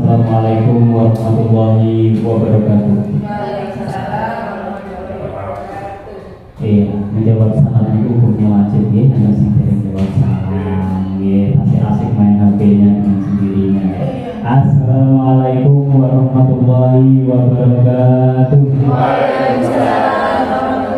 Assalamualaikum warahmatullahi wabarakatuh. Iya, menjawab salam itu hukumnya wajib ya, ada sing menjawab salam. Ya, asik-asik main HP-nya dengan sendirinya. Assalamualaikum warahmatullahi wabarakatuh. Waalaikumsalam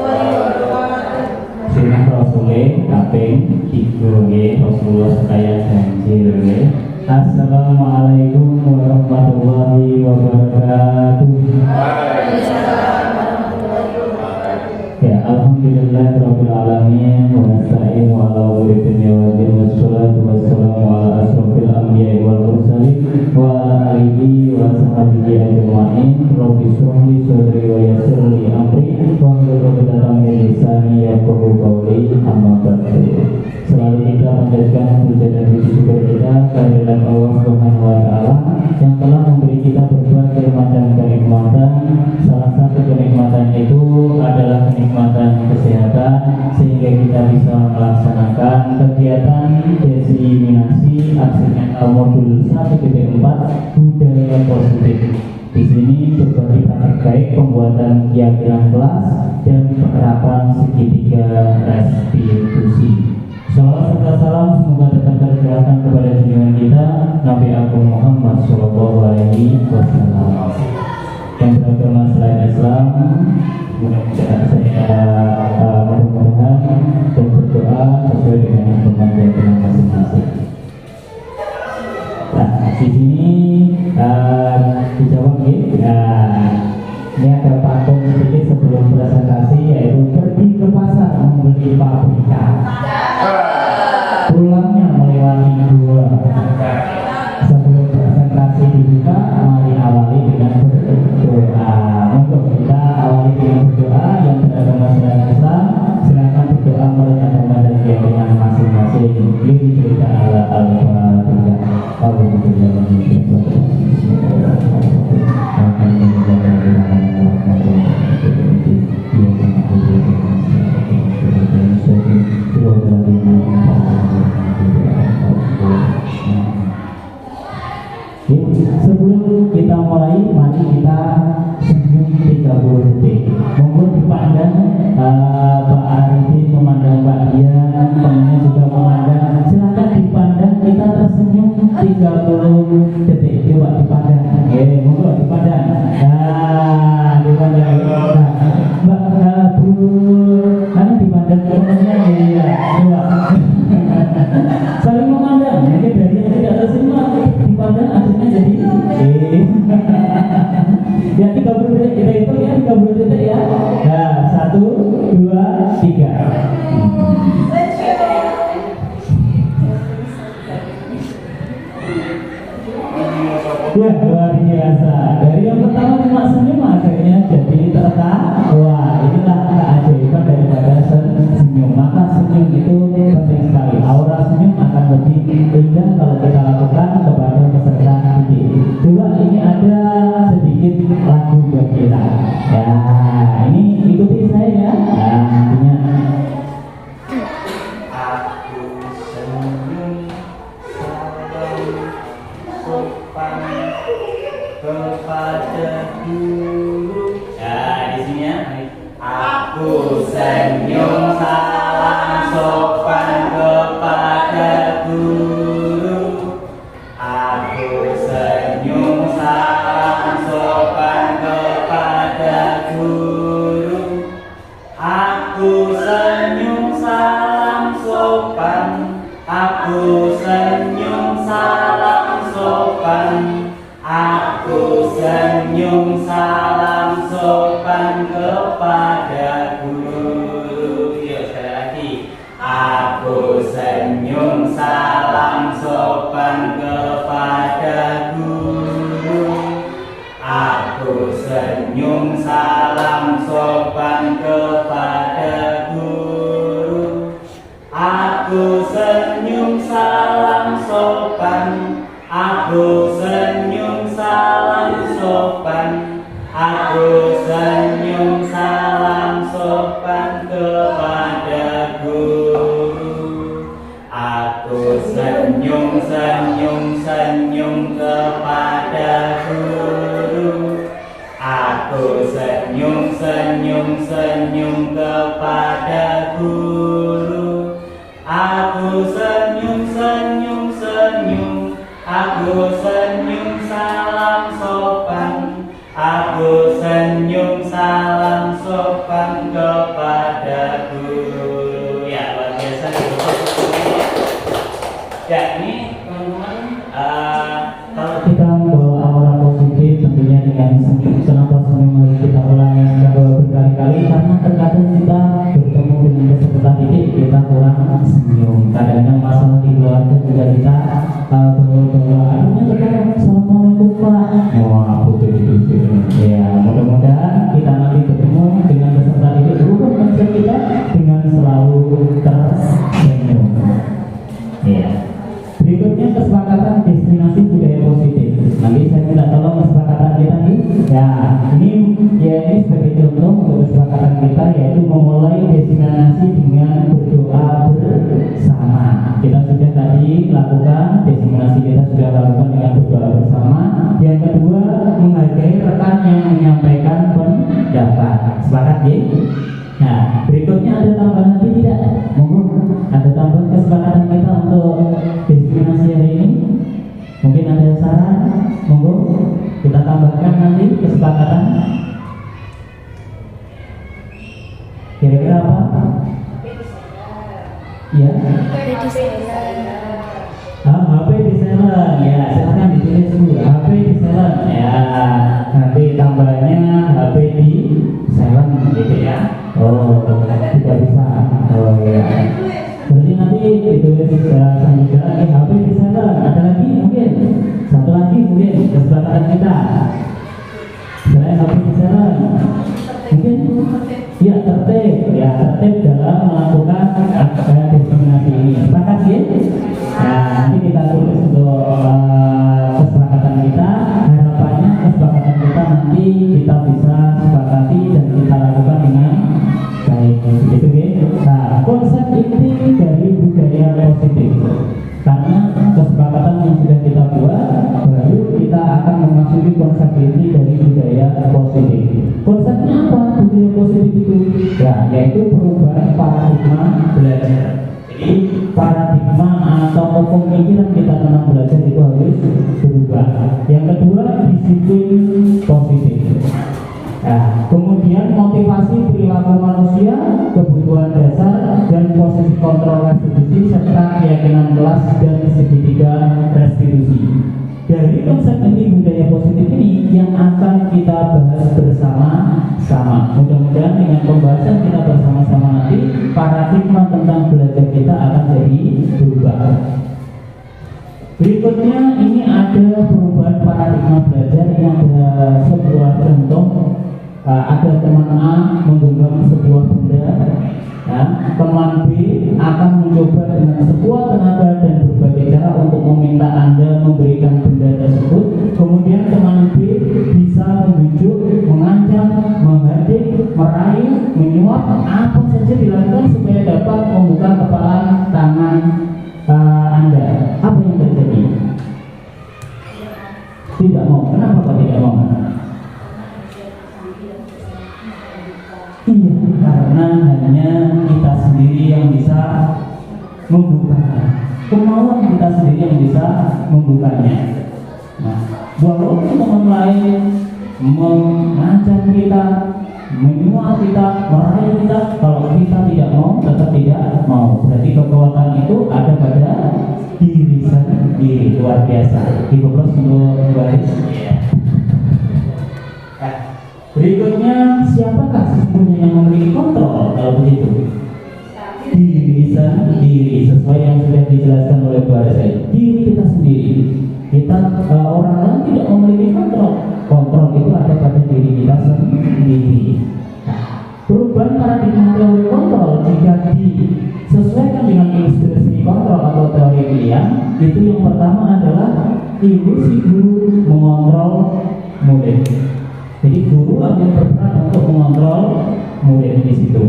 warahmatullahi wabarakatuh. Sunnah Rasulullah kaping 3 Rasulullah sekaya janji. Assalamualaikum warahmatullahi wabarakatuh. Ya, alhamdulillah rabbil alamin wa nasta'inu ala umuri dunya wa din wassalatu wassalamu ala asrofil anbiya'i wal mursalin wa ala alihi wa sahbihi ajma'in. Rabbi shrah li sadri wa yassir li amri wahlul 'uqdatam min lisani yafqahu qawli. Amma ba'du. Selalu kita panjatkan puja dan puji syukur kita kehadirat Allah Subhanahu wa taala yang telah memberi kita berbagai macam kenikmatan. Salah satu kenikmatan itu adalah kenikmatan kesehatan, sehingga kita bisa melaksanakan kegiatan diseminasi aksi mental modul 1.4 budaya positif. Di sini berbagi praktik baik, pembuatan keyakinan kelas, dan penerapan segitiga restitusi. Salawat serta salam semoga tetap tercurahkan kepada junjungan kita Nabi Agung Muhammad Sallallahu Alaihi Wasallam yang beragama selain Islam. Mudah-mudahan dan berdoa sesuai dengan keyakinan masing-masing. Nah, di sini dijawab ya. Ini ada patung sedikit sebelum presentasi, yaitu pergi ke pasar membeli paprika. Pulangnya melewati dua. Sebelum presentasi dibuka, mari awali dengan berdoa. Untuk kita awali dengan berdoa yang beragama selain Islam, silakan berdoa menurut agama dan keyakinan masing-masing. Lillahi ta'ala al-fatihah. Sebelum kita mulai, mari kita senyum 30 detik. Monggo dipandang Pak Arifin, memandang Pak Dian, temannya juga memandang. Silakan dipandang, kita tersenyum 30 detik. Coba dipandang. Monggo dipandang. Dipandang. Mbak Bu, karena dipandang temannya ya. Coba. Saling memandang. Jadi dari yang tidak tersenyum dipandang akhirnya jadi ya 30 detik kita hitung ya, 30 detik ya. Nah, 1, 2, 3. Ya, luar biasa. Dari yang pertama cuma senyum, akhirnya jadi tertawa. Inilah keajaiban daripada senyum. Maka senyum itu penting sekali. Aura senyum akan lebih indah kalau kita lakukan kepada peserta didik. Dua, ini ada sedikit lagu buat kita. Ya, ini ikuti saya ya. Nah, nantinya aku senyum salam sopan kepada guru. ya di sini ya. Aku senyum salam sopan kepada guru. Aku senyum salam sopan kepada guru. Aku senyum salam sopan. Aku senyum salam sopan. Aku senyum salam sopan kepada guru. Yuk sekali lagi. Aku senyum salam sopan kepada guru. Aku senyum salam sopan kepada guru. Aku senyum salam sopan. Aku senyum salam sopan. Aku senyum salam sopan kepada guru. Aku senyum kepada senyum-senyum kepada guru. Aku senyum-senyum-senyum, aku senyum salam sopan, aku senyum salam sopan kepada guru. Ya, luar biasa. Ya, ini teman-teman, kalau Kita membawa aura positif tentunya dengan senyum. Kenapa senyum harus kita ulangi berkali-kali? Karena terkadang kita bertemu dengan peserta didik kita kurang senyum. Kadang-kadang masalah di keluarga juga kita bawa-bawa aduhnya terkadang assalamualaikum Pak. Wah, aku jadi ya, mudah-mudahan kita nanti bertemu dengan peserta didik berubah mindset kita dengan selalu tersenyum. Ya. Berikutnya kesepakatan destinasi budaya positif. Nanti saya minta tolong kesepakatan kita nih. Ya, ini sebagai contoh untuk kesepakatan kita, yaitu memulai destinasi dengan berdoa bersama. Kita sudah tadi lakukan destinasi, kita sudah lakukan dengan berdoa bersama. Yang kedua, menghargai rekan yang menyampaikan pendapat. Sepakat ya? Nah, berikutnya ada tambahan nanti tidak? Monggo, ada tambahan kesepakatan kita untuk destinasi hari ini? Mungkin ada saran? Monggo, kita tambahkan nanti kesepakatan. Kira-kira apa? Ya. HP di silent, ya silahkan ditulis dulu. HP di silent, ya nanti tambahnya HP di silent gitu ya. Oh, tidak bisa. Oh ya. Berarti nanti ditulis selanjutnya lagi HP di silent. Ada lagi mungkin? Satu lagi mungkin kesepakatan kita. Selain HP di silent, mungkin? Ya tertib dalam melakukan destinasi ini. Sepakat ya? Nah, nanti kita tulis untuk kesepakatan kita. Harapannya kesepakatan kita nanti kita bisa sepakati dan kita lakukan dengan baik. Gitu ya. Nah, konsep inti dari budaya positif. Karena kesepakatan yang sudah kita buat, baru kita akan memasuki konsep inti dari budaya positif. Konsepnya apa budaya positif itu? Ya, yaitu perubahan paradigma belajar. Jadi paradigma atau pemikiran kita tentang belajar itu harus berubah. Yang kedua, disiplin positif. Nah, kemudian motivasi perilaku manusia, kebutuhan dasar, dan posisi kontrol restitusi serta keyakinan kelas dan segitiga restitusi. Dari konsep inti budaya positif ini yang akan kita bahas bersama-sama. Mudah-mudahan dengan pembahasan kita bersama-sama nanti paradigma tentang belajar kita akan jadi berubah. Berikutnya ini ada perubahan paradigma belajar yang ada sebuah contoh. Ada teman A menggenggam sebuah benda, ya, teman B akan mencoba dengan sekuat tenaga dan berbagai cara untuk meminta Anda memberikan benda tersebut. Kemudian teman B bisa membujuk, mengancam, menghadik, merayu, menyuap, apa saja dilakukan supaya dapat membuka kepala tangan Anda. Apa yang terjadi? Tidak mau. Kenapa kok tidak mau? Iya, karena hanya kita sendiri yang bisa membukanya. Kemauan kita sendiri yang bisa membukanya. Nah, walaupun teman lain mengancam kita, menyuap kita, merayu kita, kalau kita tidak mau, tetap tidak mau. Berarti kekuatan itu ada pada diri sendiri. Luar biasa. Dikoplos untuk baris. Berikutnya, siapakah sesungguhnya yang memiliki kontrol kalau begitu? Diri sendiri, sesuai yang sudah dijelaskan oleh Baris. Diri kita sendiri. Kita orang lain tidak memiliki kontrol. Kontrol itu ada pada diri kita sendiri. Perubahan paradigma teori kontrol jika disesuaikan dengan ilustrasi kontrol atau teori pilihan, itu yang pertama adalah ilusi guru mengontrol murid. Jadi guru akan berperan untuk mengontrol murid di situ.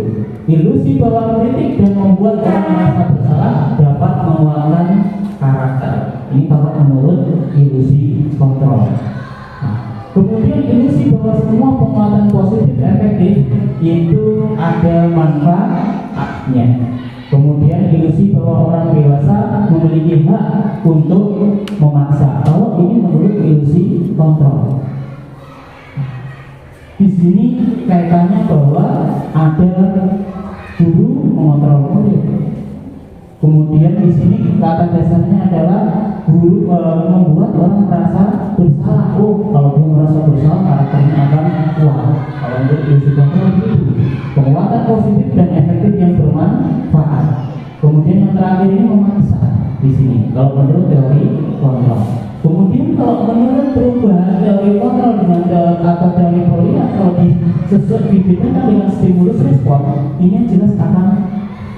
Ilusi bahwa kritik dan membuat orang merasa bersalah dapat menguatkan karakter. Ini kalau menurut ilusi kontrol. Nah, Kemudian ilusi bahwa semua penguatan positif efektif itu ada manfaatnya. Kemudian ilusi bahwa orang dewasa memiliki hak untuk memaksa. Kalau ini menurut ilusi kontrol. Di sini kaitannya bahwa ada guru mengontrol murid. Kemudian di sini kata dasarnya adalah guru membuat orang merasa bersalah. Oh, kalau dia merasa bersalah karakternya akan kuat. Kalau untuk ilusi kontrol itu penguatan positif dan efektif yang bermanfaat. Kemudian yang terakhir ini memaksa di sini. Kalau menurut teori kontrol. Kemudian kalau menurut perubahan teori kontrol dengan atau teori Poliak, kalau dibedakan dengan stimulus respon, ini jelas akan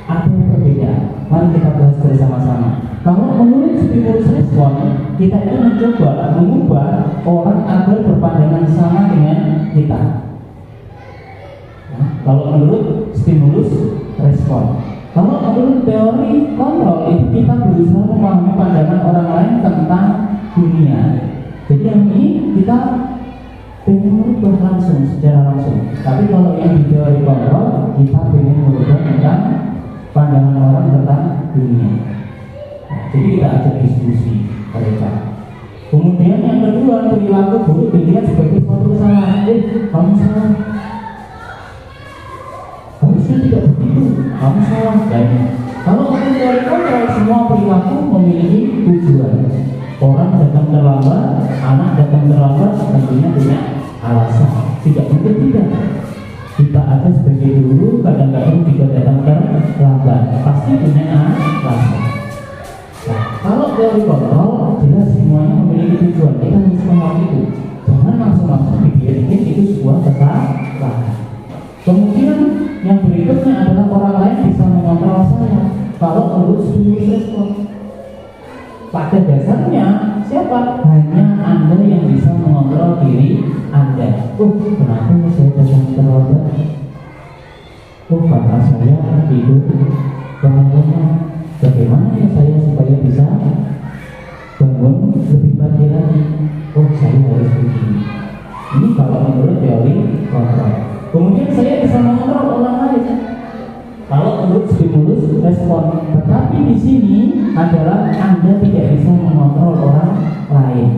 ada perbedaan. Mari kita bahas bersama-sama. Kalau menurut stimulus respon, kita itu mencoba mengubah orang agar berpandangan sama dengan kita. Nah, kalau menurut stimulus respon. Kalau menurut teori kontrol, itu kita berusaha memahami pandangan orang lain tentang dunia. Jadi yang ini kita ingin merubah langsung, secara langsung. Tapi kalau yang di teori kontrol, kita ingin merubah tentang pandangan orang tentang dunia. Nah, jadi kita ajak diskusi mereka. Kemudian yang kedua, perilaku buruk dilihat sebagai suatu kesalahan. Kamu salah. Harusnya tidak begitu. Kamu salah. Dan kalau menurut teori kontrol, semua perilaku memiliki tujuan. Orang datang terlambat, anak datang terlambat, tentunya punya alasan. Tidak mungkin tidak. Kita ada sebagai guru, kadang-kadang juga datang terlambat, pasti punya alasan. Nah, kalau teori kontrol, jelas semuanya memiliki tujuan. Kita harus mengerti itu. Jangan langsung dipikir-pikir itu sebuah kesalahan. Kemudian yang berikutnya adalah orang lain bisa mengontrol saya. Kalau menurut stimulus respon, pada dasarnya siapa? Hanya Anda yang bisa mengontrol diri Anda. Oh, kenapa saya datang terlambat? Oh, karena saya tidur terlambat. Bagaimana ya saya supaya bisa bangun lebih pagi lagi? Oh, saya harus begini. Ini kalau menurut teori kontrol. Kemudian saya bisa mengontrol orang lain. Kalau menurut stimulus respon, tetapi di sini adalah Anda tidak bisa mengontrol orang lain.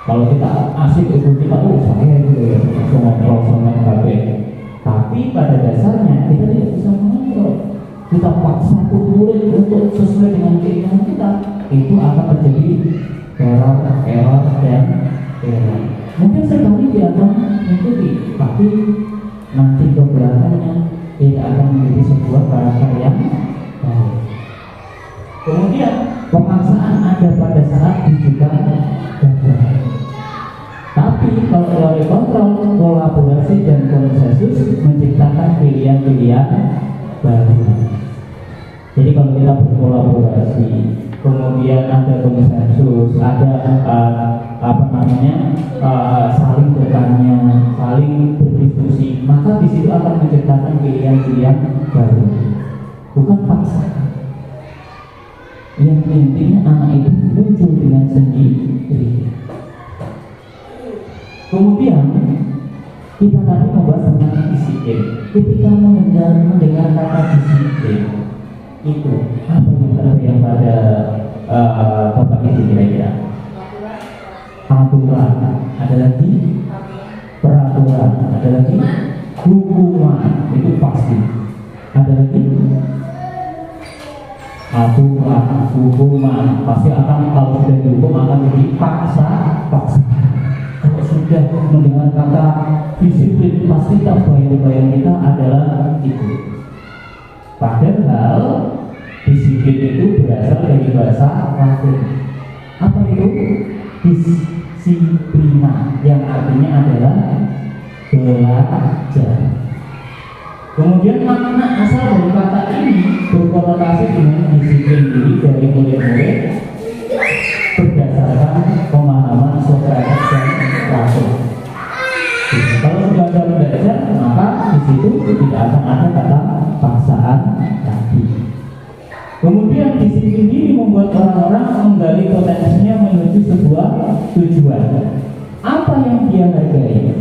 Kalau kita asik itu kita, oh saya itu ya bisa mengontrol sama kabeh. Tapi pada dasarnya kita tidak bisa mengontrol. Kita paksa murid untuk sesuai dengan keinginan kita, itu akan terjadi error dan error. Mungkin sekali dia akan mengikuti, tapi nanti ke belakangnya tidak akan menjadi sebuah karakter yang baik. Kemudian pemaksaan ada pada saat digital gagal. Tapi kalau teori kontrol, kolaborasi dan konsensus menciptakan pilihan-pilihan baru. Jadi kalau kita berkolaborasi, kemudian ada konsensus, ada saling bertanya, saling berdiskusi, maka di situ akan menciptakan pilihan-pilihan baru, bukan paksa. Yang intinya anak itu muncul dengan sendiri. Kemudian kita tadi membahas tentang disiplin. Ketika mendengar kata disiplin, itu apa yang terbayang pada Bapak itu kira-kira? Aturan, ada lagi peraturan, ada lagi hukuman, itu pasti. Ada lagi aturan, hukuman, pasti akan, kalau sudah dihukum akan dipaksa. Kalau sudah mendengar kata disiplin, pasti terbayang-bayang kita adalah itu. Padahal disiplin itu berasal dari bahasa Latin. Apa itu? Disiplina, yang artinya adalah belajar. Kemudian makna asal dari kata ini berkonotasi dengan disiplin diri dari murid-murid berdasarkan pemahaman Sokrates dan Plato. Kalau sudah ada belajar, maka di situ tidak akan ada kata paksaan tadi. Kemudian disiplin diri membuat orang-orang menggali potensinya menuju sebuah tujuan. apa yang dia hargai.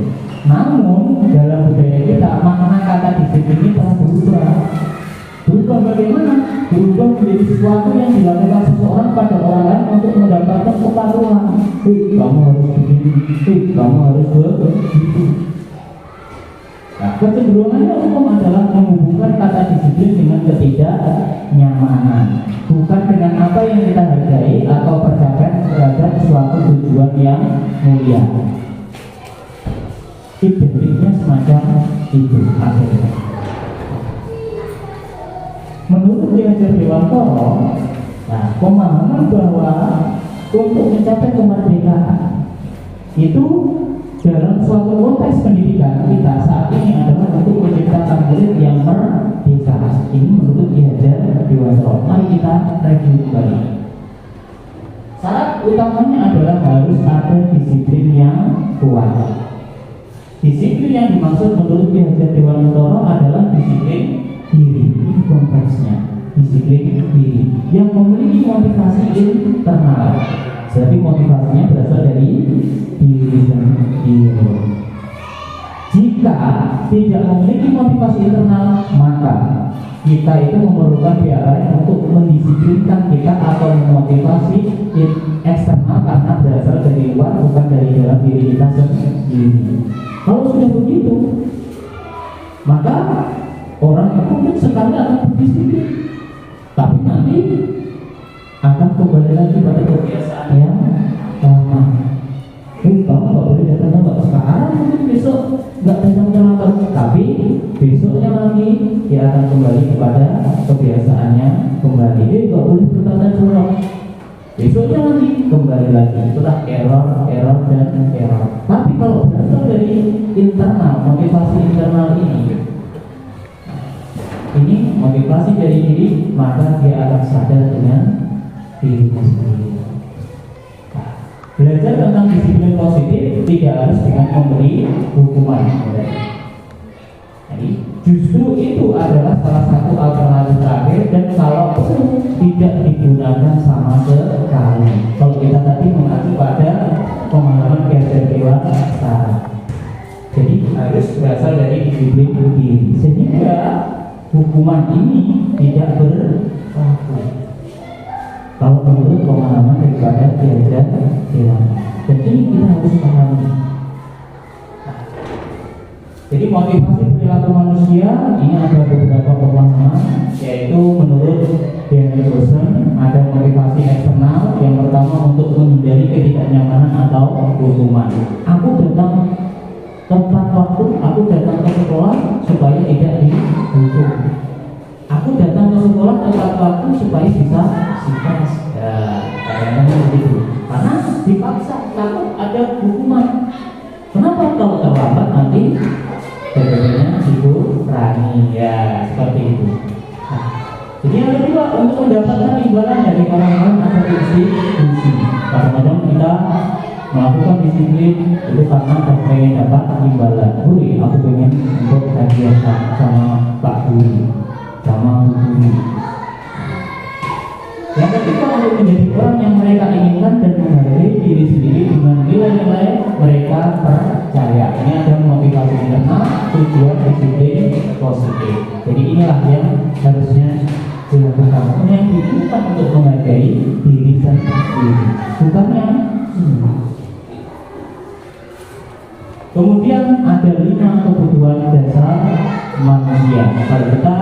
Namun dalam budaya kita makna kata disiplin ini telah berubah. Berubah bagaimana? Berubah menjadi sesuatu yang dilakukan seseorang pada orang lain untuk mendapatkan kepatuhan. Kamu harus begini, kamu harus begitu. Nah, kecenderungannya umum adalah menghubungkan kata disiplin dengan ketidaknyamanan, bukan dengan apa yang kita hargai atau percapaian terhadap suatu tujuan yang mulia. Identiknya semacam itu akhirnya. Menurut Ki Hajar Dewantara, nah, pemahaman bahwa untuk mencapai kemerdekaan itu dalam suatu konteks pendidikan kita saat ini adalah untuk menciptakan murid yang merdeka. Ini menurut Ki Hajar Dewantara. Mari kita review kembali. Syarat utamanya adalah harus ada disiplin yang kuat. Disiplin yang dimaksud menurut Ki Hajar Dewantara adalah disiplin diri. Ini konteksnya, disiplin diri yang memiliki motivasi internal. Jadi motivasinya berasal dari diri sendiri. Jika tidak memiliki motivasi internal, maka kita itu memerlukan pihak lain untuk mendisiplinkan kita atau memotivasi eksternal karena berasal dari luar, bukan dari dalam diri kita sendiri. Kalau sudah begitu, maka orang itu mungkin sekali akan berdisiplin, tapi nanti akan kembali lagi pada kebiasaan yang lama. Kamu nggak boleh datang sekarang, mungkin besok nggak datang, tapi besoknya lagi dia akan kembali kepada kebiasaannya kembali. Nggak boleh bertata curang, besoknya lagi kembali lagi. Itulah error dan error. Tapi kalau berasal dari internal, motivasi internal ini motivasi dari diri, maka dia akan sadar dengan dirinya sendiri. Belajar tentang disiplin positif tidak harus dengan memberi hukuman. Jadi justru itu adalah salah satu alternatif terakhir, dan kalau perlu tidak digunakan sama sekali. Kalau kita tadi mengacu pada pemahaman Ki Hajar Dewantara, jadi harus berasal dari disiplin diri, sehingga hukuman ini tidak berlaku. Kalau menurut pemahaman daripada Ki Hajar Dewantara, dan ini kita harus pahami. Jadi motivasi perilaku manusia ini ada beberapa pemahaman, yaitu menurut Daniel Rosen ada motivasi eksternal. Yang pertama untuk menghindari ketidaknyamanan atau hukuman. Aku datang tepat waktu, aku datang ke sekolah supaya tidak dihukum. Aku datang ke sekolah tepat waktu supaya bisa sukses. Ya, kadang-kadang begitu. Karena dipaksa, takut ada hukuman. Kenapa? Kalau terlambat nanti berbedanya dikurangi. Ya, seperti itu. Nah, jadi yang kedua, untuk mendapatkan imbalan dari orang-orang atau institusi. Kadang-kadang kita melakukan disiplin itu karena pengen dapat imbalan. Buri, aku pengen untuk hadiah sama Pak Guru, sama Bu Guru. Yang ketiga, untuk menjadi orang yang mereka inginkan dan menghargai diri sendiri dengan nilai-nilai mereka percaya. Ini ada motivasi internal, tujuan disiplin positif. Jadi inilah yang harusnya dilakukan. Yang diinginkan untuk menghargai diri sendiri, bukan yang Kemudian ada 5 kebutuhan dasar manusia. Kalau kita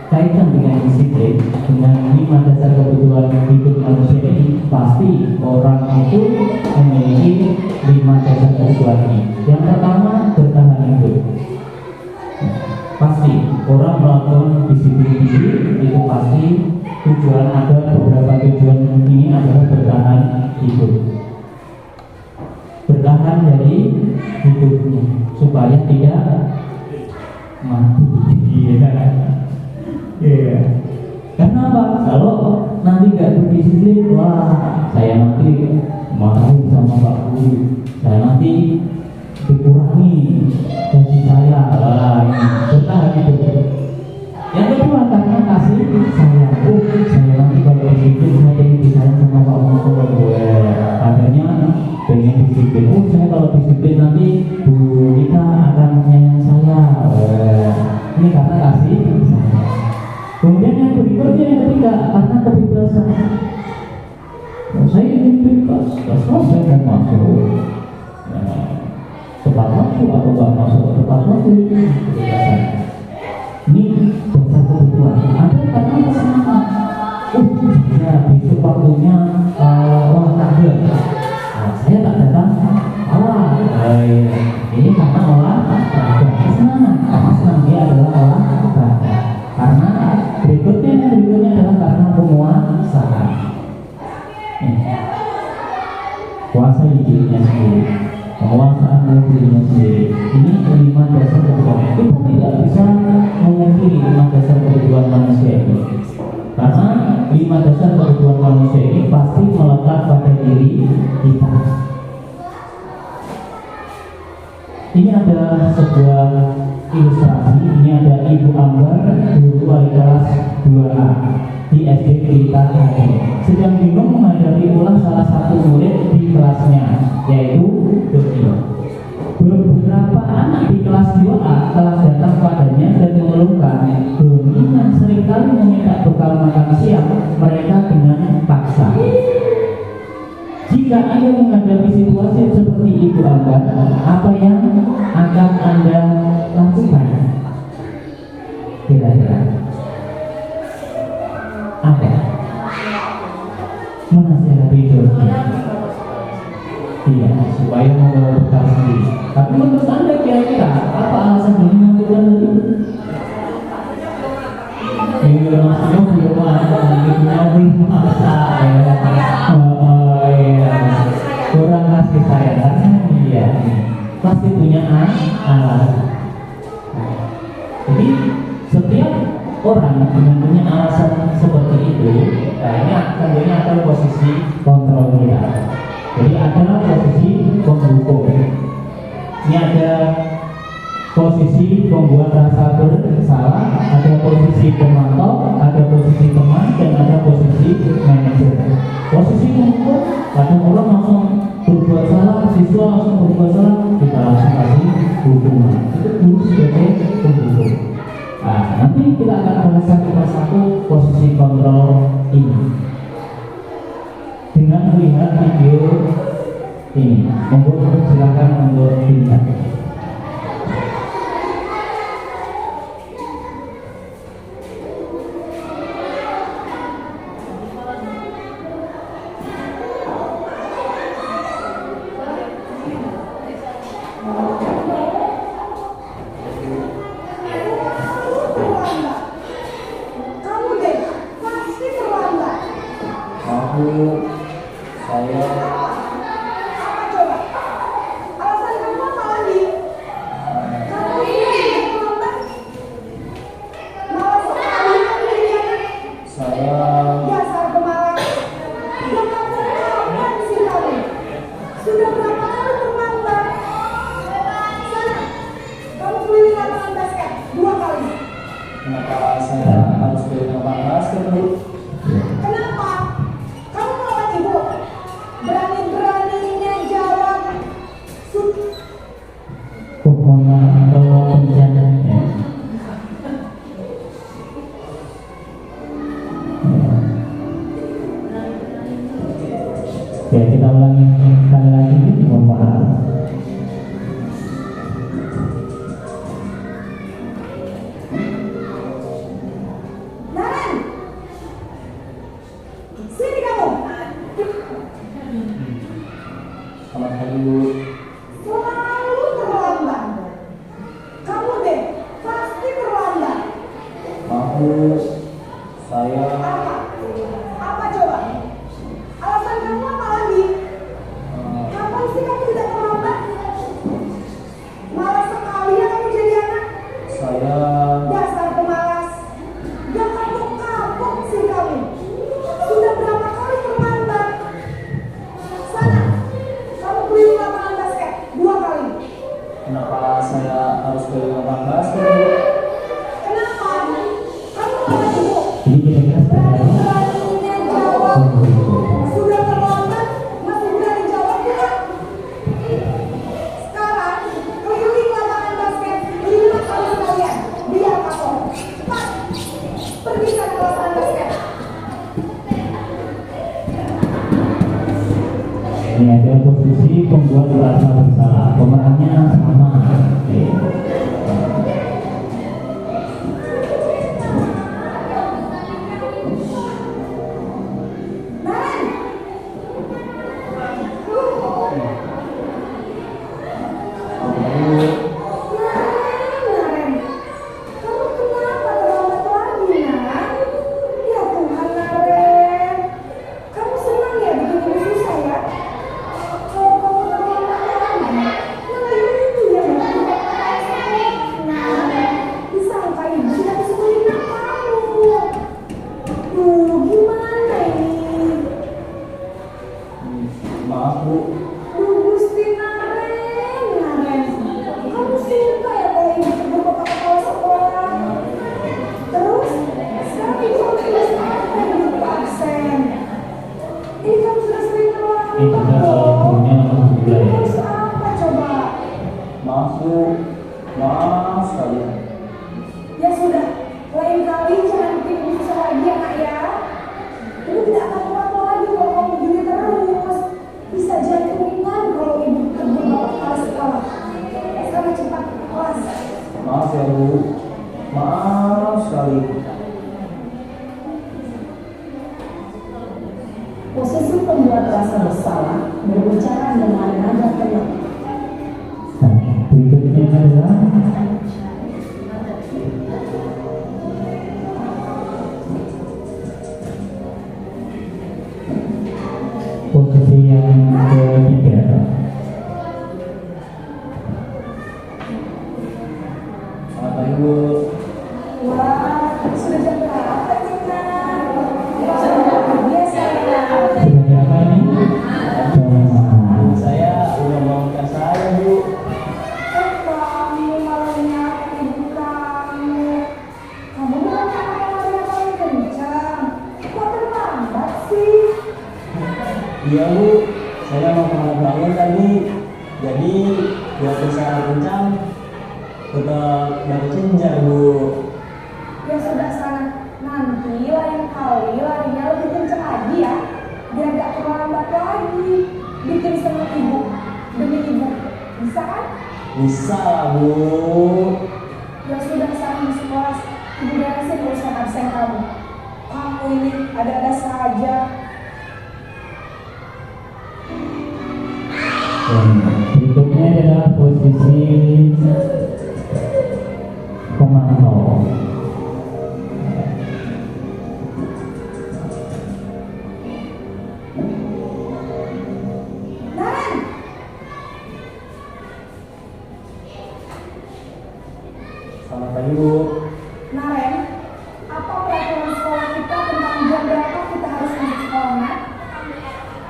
kaitkan dengan disiplin, dengan 5 dasar kebutuhan hidup manusia ini, pasti orang itu memiliki 5 dasar kebutuhan ini. Yang pertama, bertahan hidup. Pasti orang melakukan disiplin diri itu pasti tujuan, ada beberapa tujuan ini adalah bertahan hidup. Bertahan dari hidupnya supaya tidak mati. Iya. Kenapa? Kalau nanti nggak berdisiplin, wah saya nanti marahin sama Pak Guru, saya nanti dikurangi gaji saya. Ini bertahan hidup. Yang kedua, karena kasih sayang. Saya nanti kalau disiplin saya ingin disayang sama Pak Guru. Adanya disiplin. Oh, saya kalau disiplin nanti Bu Nita akan menyayang saya. Ini karena kasih sayang. Kemudian yang berikutnya yang ketiga, karena kebebasan. Saya ingin bebas, kalau saya mau masuk tepat waktu atau nggak masuk tepat waktu, kebebasan. Ini dasar kebutuhan. Ada karena kesenangan. Ya besok waktunya olahraga. Saya tak datang ini karena olahraga. Kesenangan. Kesenangan dia adalah olahraga. Karena berikutnya adalah karena penguasaan. Kuasai dirinya sendiri, penguasaan dirinya sendiri. Ini 5 dasar kebutuhan. Kita tidak bisa memungkiri 5 dasar kebutuhan manusia ini, karena 5 dasar kebutuhan manusia ini pasti melekat pada diri kita. Ini ada sebuah ilustrasi. Ini ada Ibu Ambar, guru wali kelas 2A di SD Pelita Hati, sedang bingung menghadapi ulang salah satu murid di kelasnya, yaitu Doni. Beberapa anak di kelas 2A telah datang padanya dan mengeluhkan Doni yang seringkali meminta bekal makan siang mereka dengan paksa. Jika Anda menghadapi situasi seperti Ibu Ambar, apa yang akan Anda lakukan? Kira-kira apa? Menasihati Doni. Iya, supaya membawa bekal sendiri. Tapi menurut Anda kira-kira apa alasan Doni melakukan hal itu? Iya, maksudnya belum ada masak kurang kasih sayang. Iya, pasti punya alasan. Jadi setiap orang yang punya alasan seperti itu, kayaknya tentunya ada posisi kontrol kita. Jadi ada posisi penghukum, ini ada posisi pembuat rasa bersalah, ada posisi pemantau, ada posisi teman, dan ada posisi manajer. Posisi penghukum, kadang orang langsung berbuat salah, siswa langsung berbuat salah, kita langsung kasih hukuman. Itu dulu sebagai penghukum. Nah, nanti kita akan bahas satu persatu posisi kontrol ini dengan melihat video ini. Monggo silakan untuk dilihat. Ya, kita ulangi sekali lagi, mohon maaf. Naren, sini kamu. Selamat pagi, Bu. Selalu terlambat. Kamu deh pasti terlambat. Maaf, Bu. Saya Apa coba? Alasan kamu apa lagi? Kapan sih kamu tidak terlambat? Malas sekali ya kamu jadi anak. saya Dasar pemalas. Gak kapok-kapok sih kamu. Sudah berapa kali terlambat? Sana, kamu beli lapangan basket 2 kali. kenapa saya harus beli lapangan basket, Bu? Kenapa? Kamu malah ibu. Jadi kira-kira seperti apa? Beraninya jawab. Sudah terlambat, masih berani jawab ya? posisi pembuat rasa bersalah. Pemerannya sama. Oke. Maaf Bu. Gusti Naren, kamu suka ya kalau ibu tegur bapak kepala sekolah? Terus, sekarang ibu harus apa yang ibu absen? Ini kamu sudah sering terlambat. Ini juga kalau gurunya langsung Ibu mulai. harus apa coba? Maaf Bu. Maaf sekali. Ya sudah, lain kali jangan bikin ibu susah lagi ya nak ya. Ibu tidak akan apa-apa lagi kalau kamu begini terus. Bisa jantungan kalau ibu tegur bapak kepala sekolah. Sekarang cepat ke kelas. Maaf ya Bu. Maaf sekali. Posisi pembuat rasa bersalah berbicara dengan nada tenang. Nah, berikutnya adalah posisi yang ketiga. Selamat pagi Bu. Wah, sudah jam berapa ini nak? Sudah biasa ya. Sebagai apa ini? Sama. Saya udah bangunkan saya Bu. Kamu malah nyalakan ibu kamu. Kamu malah nyalakan yang paling kencang. Kok terlambat sih? Iya Bu. Saya mau kemana bangun tadi. Jadi biar saya kencang tetap dari cenjar Bu. Ya sudah sana. Nanti lain kali larinya lebih kencang lagi ya. Biar gak terlambat lagi. Bikin seneng ibu. Demi ibu. Bisa kan? Bisa lah Bu. Ya sudah sana masuk kelas. Ibu beresin urusan absen kamu. Kamu ini ada-ada saja. Dan berikutnya adalah posisi pemantau. Naren! Selamat pagi Bu. Naren, apa peraturan sekolah kita tentang jam berapa kita harus masuk sekolah, Nak?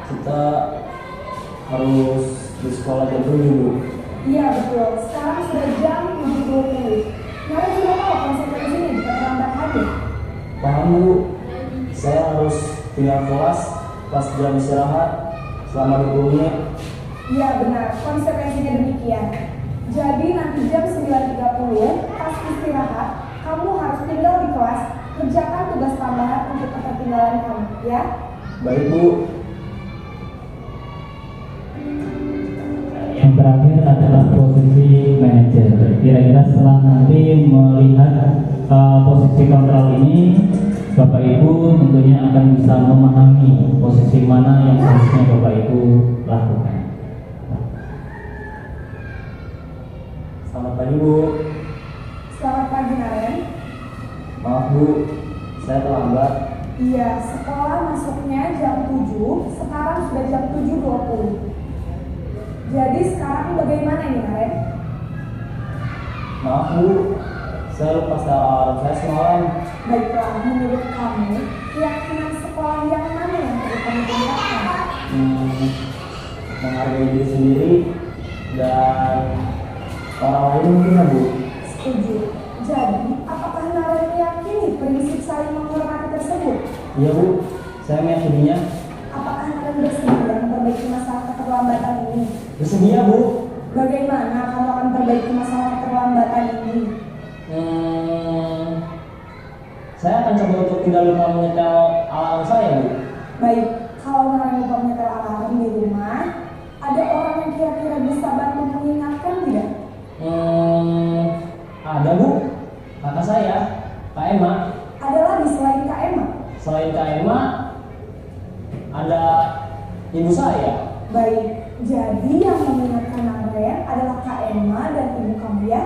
Kita harus di sekolah jam 7 Bu. Iya betul, sekarang sudah jam 7.20. Naren sudah tahu konsekuensinya jika terlambat lagi. Paham Bu. Saya harus tinggal kelas pas jam istirahat selama 20 menit. Iya benar, konsekuensinya demikian. Jadi nanti jam 9.30 pas istirahat, kamu harus tinggal di kelas, kerjakan tugas tambahan untuk ketertinggalan kamu, ya? Baik Bu. Yang terakhir adalah posisi manajer. Kira-kira setelah nanti melihat posisi kontrol ini, Bapak Ibu tentunya akan bisa memahami posisi mana yang harusnya Bapak Ibu lakukan. Selamat pagi Bu. Selamat pagi Naren. Maaf Bu, saya terlambat. Iya, sekolah masuknya jam 7, sekarang sudah jam 7.20. Jadi sekarang bagaimana ini Naren? Maaf Bu, saya lupa alarm saya semalam. Baiklah, menurut kamu, keyakinan sekolah yang mana yang perlu kamu tingkatkan? Menghargai diri sendiri dan orang lain mungkin ya Bu. Setuju. Jadi, apakah Naren meyakini prinsip saling menghormati tersebut? Iya Bu, saya meyakininya. Apakah Naren bersedia memperbaiki masalah keterlambatan ini? Bersedia Bu. Bagaimana kamu akan perbaiki masalah keterlambatan ini? Saya akan coba untuk tidak lupa menyetel alarm saya Bu. Baik, kalau Naren lupa menyetel alarm di rumah, Ada orang yang kira-kira bisa bantu mengingatkan tidak? Ada Bu, kakak saya, Kak Emma. Ada lagi selain Kak Emma? Selain Kak Emma, ada ibu saya. Baik, jadi yang mengingatkan Naren adalah Kak Emma dan ibu kamu ya.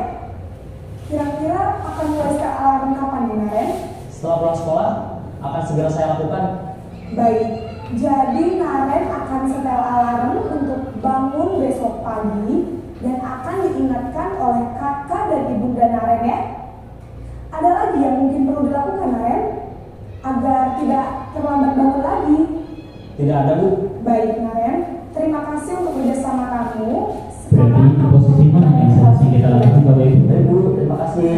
Kira-kira akan mulai set alarm kapan nih Naren? Setelah pulang sekolah, akan segera saya lakukan. Baik, jadi Naren akan setel alarm untuk bangun besok pagi dan akan diingatkan oleh kakak dan ibunda Naren ya. Ada lagi yang mungkin perlu dilakukan Naren agar tidak terlambat bangun lagi? Tidak ada Bu. Baik Naren, terima kasih untuk kerjasama kamu. Berarti posisi mana yang seharusnya kita lakukan Bapak Ibu? Baik Bu, terima kasih.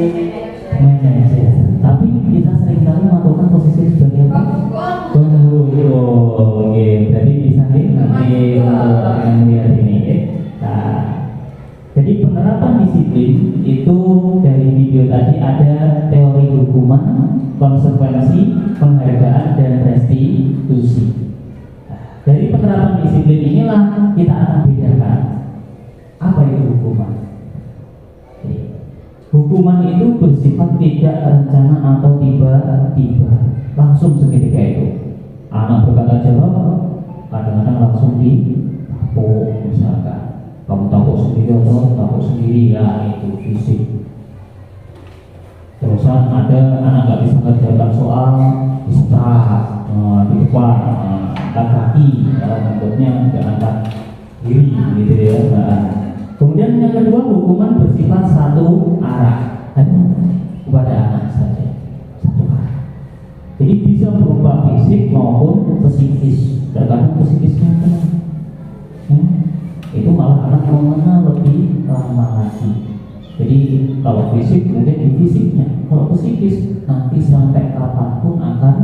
Mainnya saja. Tapi kita seringkali melakukan posisi sebagai apa? Oh, oke. Berarti bisa nih nanti untuk yang melihat ini. Ya. Nah, jadi penerapan disiplin itu dari video tadi ada teori hukuman, konsekuensi, penghargaan, dan restitusi. Nah, dari penerapan disiplin inilah kita akan bedakan apa itu hukuman. Hukuman itu bersifat tidak rencana atau tiba-tiba, langsung seketika itu. Anak berkata jorok, kadang-kadang langsung ditapuk, misalkan. Kamu tapuk sendiri atau tapuk sendiri, ya itu fisik. Terusan ada anak nggak bisa mengerjakan soal, disetrap di depan, angkat kaki, bentuknya tidak angkat diri, gitu ya. Nah, kemudian yang kedua, hukuman bersifat satu arah, hanya kepada anak saja, satu arah. Jadi bisa berupa fisik maupun psikis. Terkadang psikisnya itu malah anak mengenal lebih lama lagi. Jadi kalau fisik mungkin di fisiknya, kalau psikis nanti sampai kapanpun akan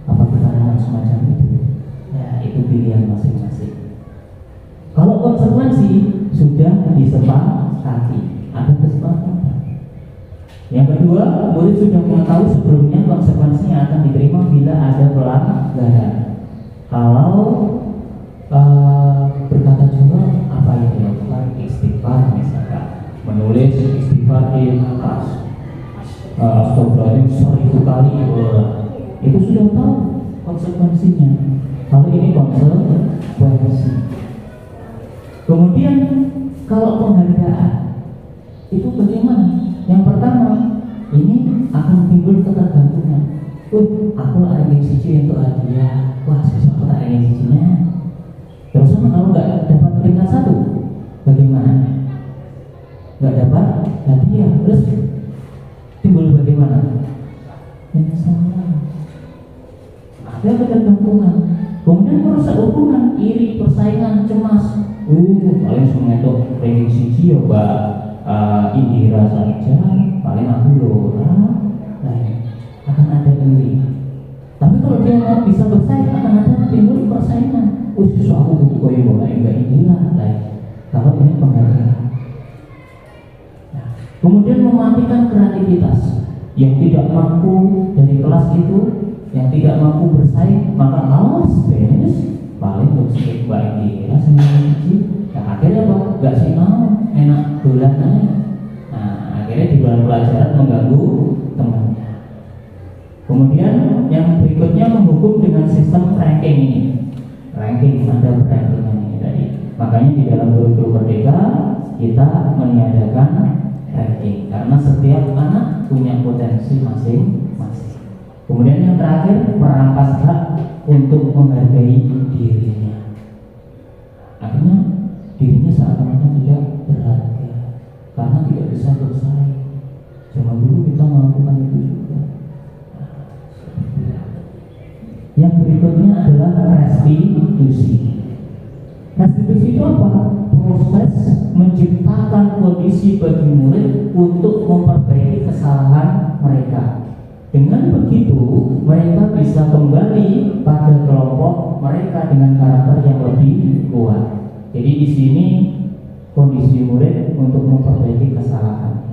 apa kita semacam itu. Ya itu pilihan masing-masing. Kalau konsekuensi sudah disepakati, ada kesepakatan. Yang kedua, murid sudah mengetahui sebelumnya konsekuensi yang akan diterima bila ada pelanggaran. Kalau berkata juga apa yang dilakukan, istighfar misalkan, menulis istighfar di atas, astagfirullahaladzim 1000 kali, itu sudah tahu konsekuensinya. Kalau ini konsekuensi. Kemudian kalau penghargaan itu bagaimana? Yang pertama, ini akan timbul ketergantungan. Aku ranking siji untuk hadiah. Wah, besok aku tak ranking sijinya. Terus kalau nggak dapat peringkat 1, bagaimana? Nggak dapat hadiah, terus timbul bagaimana? Penyesalan. Ada ketergantungan. Kemudian merusak hubungan, iri, persaingan, cemas. Paling semuanya itu ranking siji ya Mbak Indira saja, paling aku Yora. Nah, akan ada iri. Tapi kalau dia mau bisa bersaing, akan ada timbul persaingan. Justru aku butuh koyo Mbak Indira. Nah, kalau ini penghargaan. Nah, kemudian mematikan kreativitas. Yang tidak mampu dari kelas itu, yang tidak mampu bersaing, maka awas beres. Paling untuk sedikit Mbak Indira sendiri. Nah, akhirnya apa? Gak sinau, enak dolan aja. Nah, akhirnya di bulan pelajaran mengganggu temannya. Kemudian yang berikutnya menghukum dengan sistem ranking ini. Ranking, ada rankingan ini tadi. Makanya di dalam kurikulum Merdeka kita meniadakan ranking karena setiap anak punya potensi masing-masing. Kemudian yang terakhir, merampas hak untuk menghargai dirinya. Akhirnya dirinya seakan-akan tidak berharga karena tidak bisa bersaing. Zaman dulu kita melakukan itu juga. Yang berikutnya adalah restitusi. Restitusi itu apa? Proses menciptakan kondisi bagi murid untuk memperbaiki kesalahan mereka. Dengan begitu, mereka bisa kembali pada kelompok mereka dengan karakter yang lebih kuat. Jadi di sini kondisi murid untuk memperbaiki kesalahan.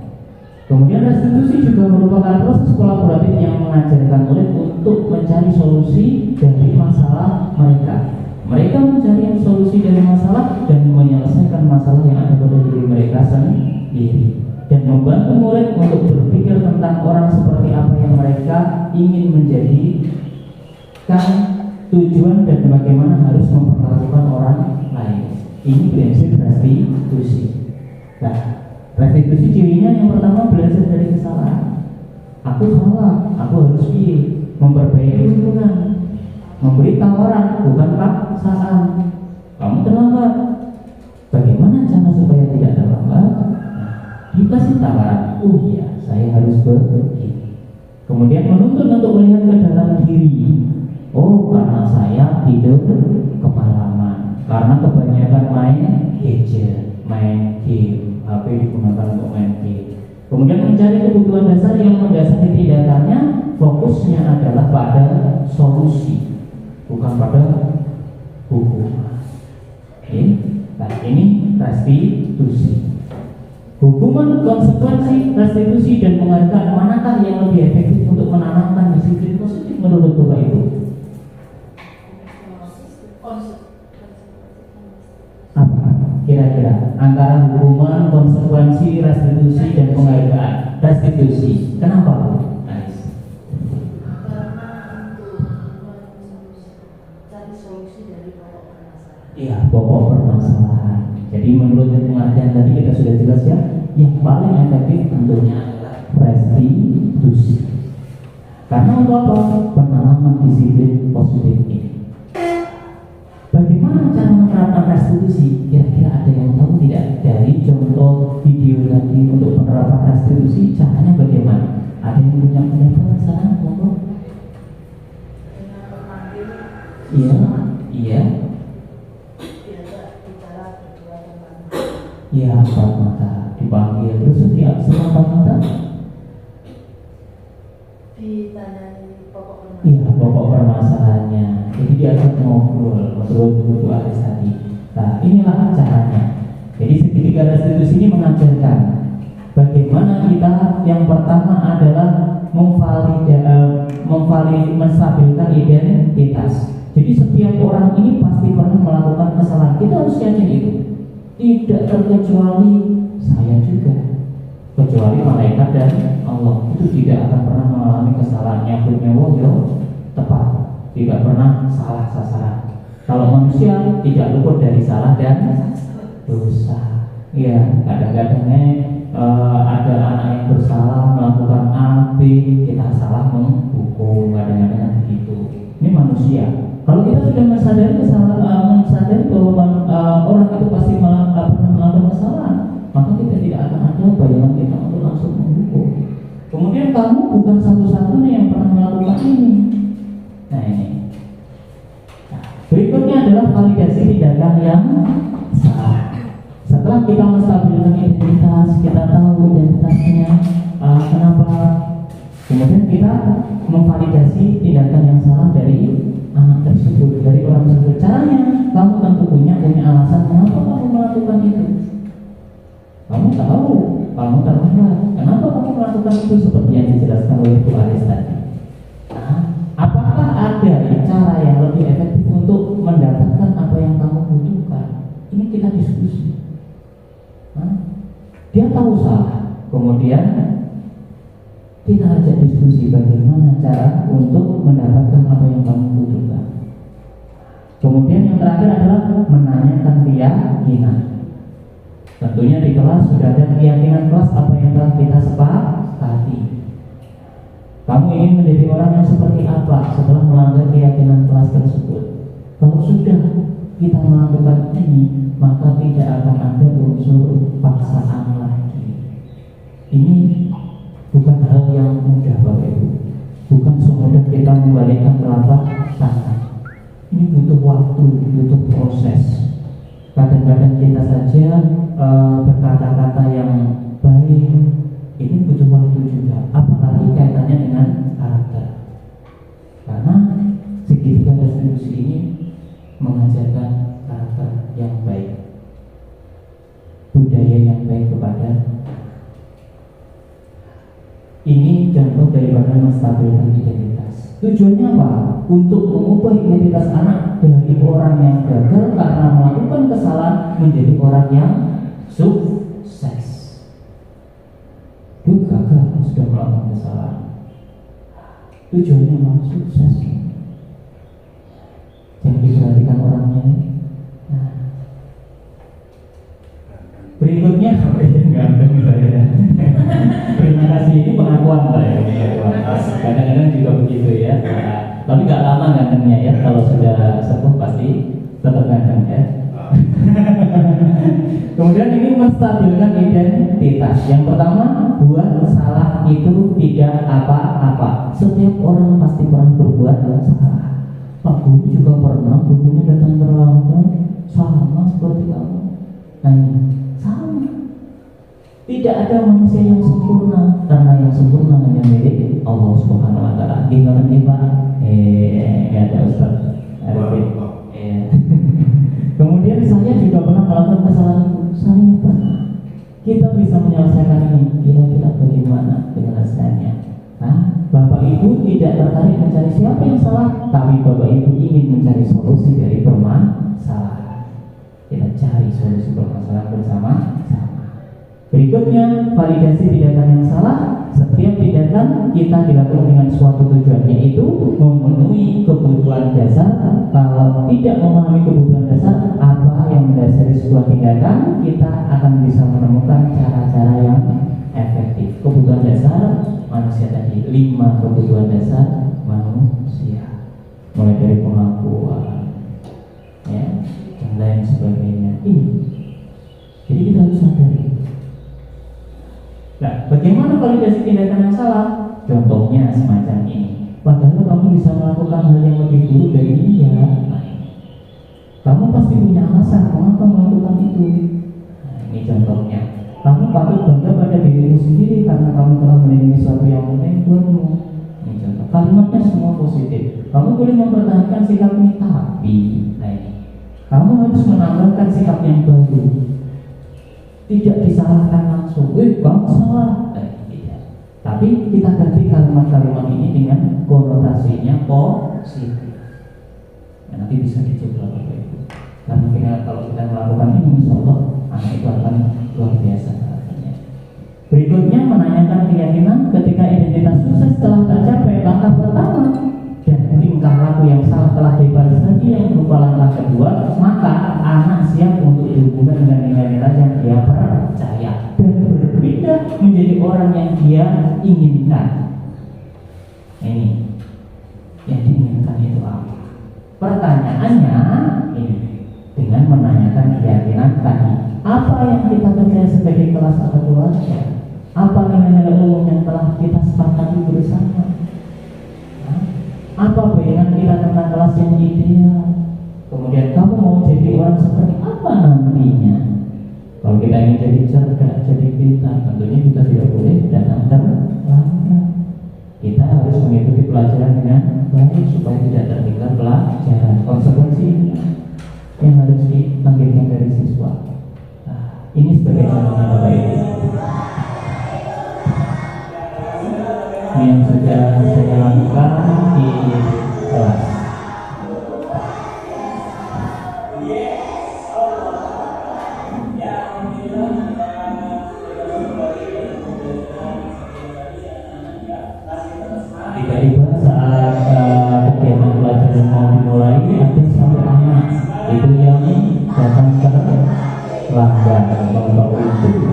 Kemudian restitusi juga merupakan proses kolaboratif yang mengajarkan murid untuk mencari solusi dari masalah mereka. Mereka mencari solusi dari masalah dan menyelesaikan masalah yang ada pada diri mereka sendiri, dan membantu murid untuk berpikir tentang orang seperti apa yang mereka ingin menjadikan tujuan dan bagaimana harus memperlakukan orang lain. Ini prinsip restitusi. Nah, restitusi cirinya yang pertama belajar dari kesalahan. Aku salah, aku harus memperbaiki hubungan, memberi tawaran bukan paksaan. Kamu terlambat, bagaimana cara supaya tidak terlambat? Dikasih tawaran, oh ya saya harus begini. Kemudian menuntut untuk melihat ke dalam diri. Oh, karena saya tidur kemalaman, karena kebanyakan main gadget, main game, HP digunakan untuk main game. Kemudian mencari kebutuhan dasar yang mendasari tindakannya, fokusnya adalah pada solusi, bukan pada hukuman. Oke, nah ini restitusi. Hubungan, konsekuensi, restitusi dan penghargaan, manakah yang lebih efektif untuk menanamkan disiplin positif menurut Bapak Ibu? Apa kira-kira antara hukuman, konsekuensi, restitusi dan penghargaan? Restitusi, kenapa Bu? Ais. Karena untuk mencari solusi dari pokok permasalahan. Iya, pokok permasalahan. Jadi menurut pengertian tadi kita sudah jelas ya, yang paling efektif tentunya adalah restitusi. Karena untuk apa? Penanaman disiplin positif ini. Bagaimana cara menerapkan restitusi? Kira-kira ada yang tahu tidak? Dari contoh video tadi untuk penerapan restitusi, caranya bagaimana? Ada yang punya pendapat sana? Monggo. Dengan memanggil Iya, iya. biasa bicara berdua tentang Iya, empat mata dipanggil terus setiap empat mata. ditanyai pokok permasalahan. Iya, pokok permasalahannya. Jadi diajak ngobrol, menurut Aris tadi. Nah, inilah caranya. Jadi segitiga restitusi ini mengajarkan bagaimana kita yang pertama adalah menstabilkan identitas. Jadi setiap orang ini pasti pernah melakukan kesalahan. Kita harus yakin itu. Tidak terkecuali saya juga. Kecuali malaikat dan Allah itu tidak akan pernah mengalami kesalahan. Nyabut nyawa tepat, tidak pernah salah sasaran. Kalau manusia tidak luput dari salah dan dosa. Ya, kadang-kadangnya ada anak yang bersalah melakukan A, B, kita salah menghukum, kadang-kadang begitu. Ini manusia. Kalau kita sudah mensadari kesalahan, mensadari bahwa orang itu pasti pernah melakukan kesalahan, maka kita tidak akan ada bayangan kita untuk langsung menghukum. Kemudian kamu bukan satu-satunya yang pernah melakukan ini. Nah ini. Nah, berikutnya adalah validasi tindakan yang salah. Setelah kita menstabilkan identitas, kita tahu identitasnya kenapa. Kemudian kita memvalidasi tindakan yang salah dari anak tersebut, dari orang tersebut. Caranya, kamu tentu punya alasan kenapa kamu melakukan itu. Kamu tahu, kamu terlambat. Kenapa kamu melakukan itu seperti yang dijelaskan oleh Bu Aris tadi? Nah, apakah ada cara yang lebih efektif untuk mendapatkan apa yang kamu butuhkan? Ini kita diskusi. Dia tahu salah, kemudian kita ajak diskusi bagaimana cara untuk mendapatkan apa yang kamu butuhkan. Kemudian yang terakhir adalah menanyakan keyakinan. Tentunya di kelas sudah ada keyakinan kelas apa yang telah kita sepakati. Kamu ingin menjadi orang yang seperti apa setelah melanggar keyakinan kelas tersebut? Kalau sudah kita melakukan ini, maka tidak akan ada unsur paksaan lagi. Ini bukan hal yang mudah Bapak Ibu. Bukan semudah kita membalikkan telapak tangan. Ini butuh waktu, butuh proses. Kadang-kadang kita saja berkata-kata yang baik, ini butuh waktu juga. Apalagi kaitannya dengan karakter. Karena segitiga restitusi ini mengajarkan karakter yang baik, budaya yang baik kepada. Ini contoh contoh daripada menstabilkan identitas. Tujuannya apa? Untuk mengubah identitas anak dari orang yang gagal karena melakukan kesalahan menjadi orang yang sukses. Dia gagal sudah melakukan kesalahan. Tujuannya apa? Sukses. Jangan diperhatikan orangnya. Nah. Berikutnya, ganteng saya. Terima kasih, ini pengakuan saya. Kadang-kadang juga begitu ya. Nah, tapi nggak lama gantengnya ya. Kalau sudah sepuh pasti tetap ganteng ya. Kemudian ini menstabilkan identitas. Yang pertama, buat salah itu tidak apa-apa. Setiap orang pasti pernah berbuat salah. Pak Guru juga pernah, gurunya datang terlambat, sama seperti kamu. Nah, sama. Tidak ada manusia yang sempurna, karena yang sempurna hanya milik Allah Subhanahu Wa Taala. Gimana nih Pak? Ada Ustaz. Kemudian saya juga pernah melakukan kesalahan. Saya pernah. Kita bisa menyelesaikan ini. Kira-kira bagaimana penyelesaiannya? Bapak Ibu tidak tertarik mencari siapa yang salah, tapi Bapak Ibu ingin mencari solusi dari permasalahan. Kita cari solusi permasalahan bersama-sama. Berikutnya, validasi tindakan yang salah. Setiap tindakan kita dilakukan dengan suatu tujuan, yaitu memenuhi kebutuhan dasar. Kalau tidak memahami kebutuhan dasar, apa yang mendasari sebuah tindakan, kita akan bisa menemukan cara-cara yang efektif. Kebutuhan dasar manusia tadi, 5 kebutuhan dasar manusia, mulai dari pengakuan, ya, dan lain sebagainya. Ini, jadi kita harus sadari. Nah, bagaimana validasi tindakan yang salah? Contohnya semacam ini. Padahal kamu bisa melakukan hal yang lebih buruk dari dia. Kamu pasti punya alasan mengapa melakukan itu. Nah, ini contohnya. Kamu patut bangga pada dirimu sendiri karena kamu telah melindungi sesuatu yang penting buatmu. Ini contoh. Kalimatnya semua positif. Kamu boleh mempertahankan sikap ini, tapi nah ini, kamu harus menambahkan sikap yang baru. Tidak disalahkan langsung. Kamu salah. Tidak. Tapi kita ganti kalimat-kalimat ini dengan konotasinya positif. Nah, nanti bisa dicoba Bapak Ibu. Karena kalau kita melakukan ini, insya Allah anak itu akan luar biasa artinya. Berikutnya, menanyakan keyakinan ketika identitas sukses telah tercapai. Langkah pertama dan tingkah laku yang salah telah dibalasagi yang berupa langkah kedua, maka anak siap untuk dihubungkan dengan nilai-nilai yang dia percaya dan berbeda menjadi orang yang dia inginkan. Ini yang diinginkan itu apa? Pertanyaannya ini, dengan menanyakan keyakinan tadi, apa yang kita percaya sebagai kelas atau keluarga? Apa nilai-nilai umum yang telah kita sepakati bersama? Apa bayangan kita tentang kelas yang ideal? Kemudian kamu mau jadi orang seperti apa nantinya? Kalau kita ingin jadi cerdas, jadi pintar, tentunya kita tidak boleh datang terlambat. Kita harus mengikuti pelajaran dengan baik supaya tidak tertinggal pelajaran. Konsekuensi yang harus dibangkitkan dari siswa. Nah, ini sebagai contohnya Bapak Ibu. Ini yang sudah saya lakukan di kelas. Tiba-tiba saat kegiatan pelajaran mau dimulai, ada satu anak itu yang datang terlambat untuk itu.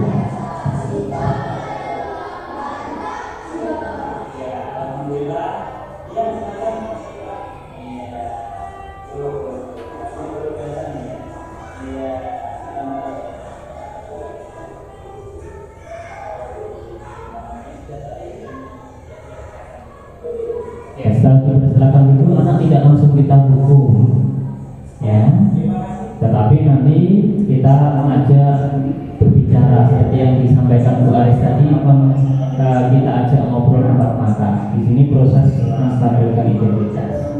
Ya, setelah dipersilakan itu anak tidak langsung kita hukum, ya. Tetapi nanti kita mengajak berbicara seperti yang disampaikan Bu Aris tadi, kita ajak ngobrol empat mata. Di sini proses menstabilkan identitas.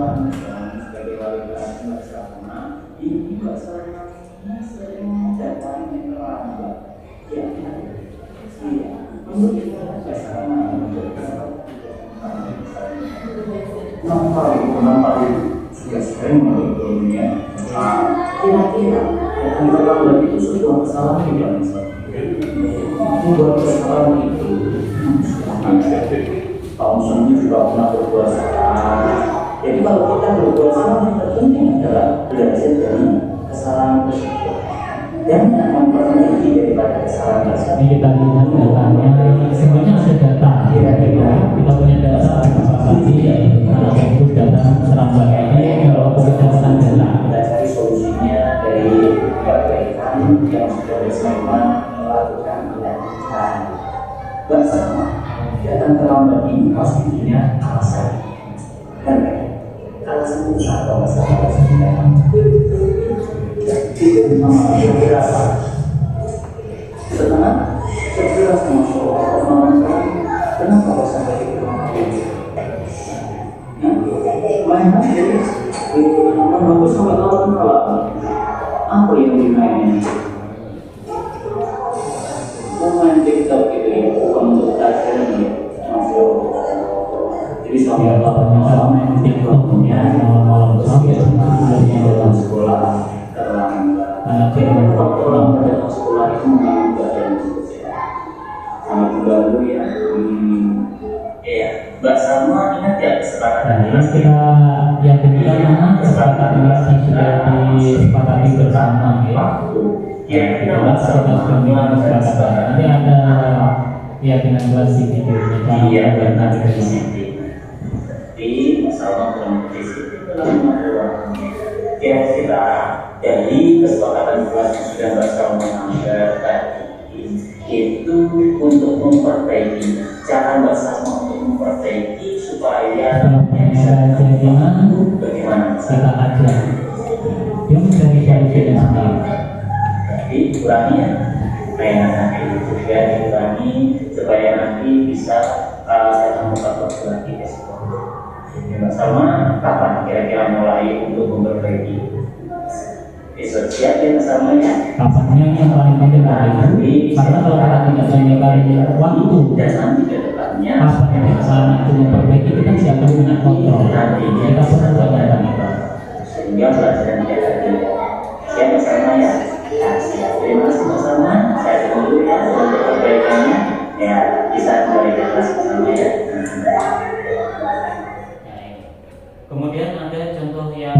sering menurutnya kira-kira terlambat itu sebuah kesalahan tidak bisa membuat kesalahan itu Pak Muslim juga pernah berbuat salah. Jadi kalau kita berbuat salah yang terpenting adalah belajar dari kesalahan tersebut dan memperbaiki daripada kesalahan tersebut. Ini kita lihat datanya, sebenarnya ada data. Kita punya data tadi anak itu datang serangga ini kalau kebijakan data. Kita cari solusinya dari perbaikan yang sudah bersama melakukan perbaikan bersama. Datang terlambat ini pasti punya alasan. Karena alasan besar atau masalah alasannya itu berapa? Setelah sejelas masalah kenapa kau sampai itu? Main aja, bagus sama kawan apa yang dimainin? Mau main TikTok gitu ya, bukan untuk belajar nih, jadi sampai Bapaknya main TikToknya malam-malam sampai dalam sekolah terlambat. anak Jadi kecil kalau dalam sekolah itu memang badan sangat baru ya. Iya, Mbak Salma ingat ya kesepakatan Nah, ini kita yakinkan mana kesepakatan ini sudah disepakati bersama ya. Kita sudah dengan kesepakatan. Nanti ada keyakinan kelas di videonya. Iya, benar di sini. Di Salma belum di sini dalam kira-kira dari kesepakatan kelas yang sudah Mbak Salma ambil tadi itu untuk memperbaiki cara Mbak Salma untuk memperbaiki supaya Keyakinan bagaimana kita ajar. Dia mencari solusinya sendiri. jadi kurangi ya mainan nanti itu ya dikurangi supaya nanti bisa datang buka waktu lagi ke sekolah. Mbak Salma kapan kira-kira mulai untuk memperbaiki? Besok siap ya Mbak Salma ya. Kapannya yang paling penting adalah itu, karena kalau kita tidak menyediakan waktu Dan nanti ke depannya apa yang kesalahan itu memperbaiki, kita tidak akan punya kontrol. nantinya Kita bisa perlu belajar. sehingga pelajaran kita tadi siap Mbak Salma ya. Nah, siap. Terima kasih Mbak Salma. Saya tunggu ya untuk perbaikannya. Ya bisa kembali ke kelas bersama ya. Kemudian ada contoh yang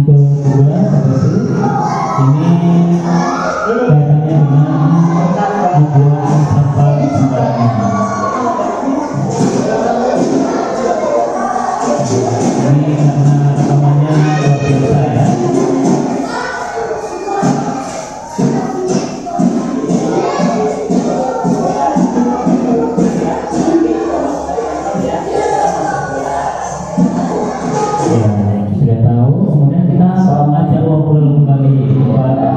Kedua, ini kaitannya dengan membuang sampah sembarangan. Ini karena namanya luar biasa ya. Sudah tahu, kemudian kita ajak ngobrol kembali kepada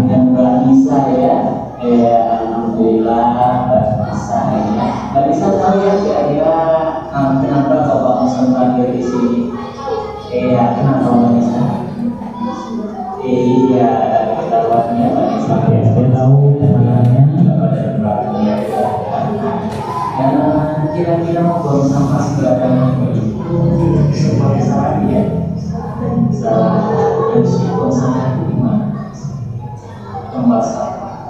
Mbak Nisa ya, alhamdulillah Mbak Nisa ya. Mbak Nisa tahu ya kira-kira kenapa Bapak Muslim hadir di sini? Kenapa Mbak Nisa? Iya, dari ketahuannya Mbak Nisa. Saya tahu caranya. Kira-kira mau buang sampah sembarangan itu sebagai salah ya? Salah harus buang sampah itu di mana? Tempat sampah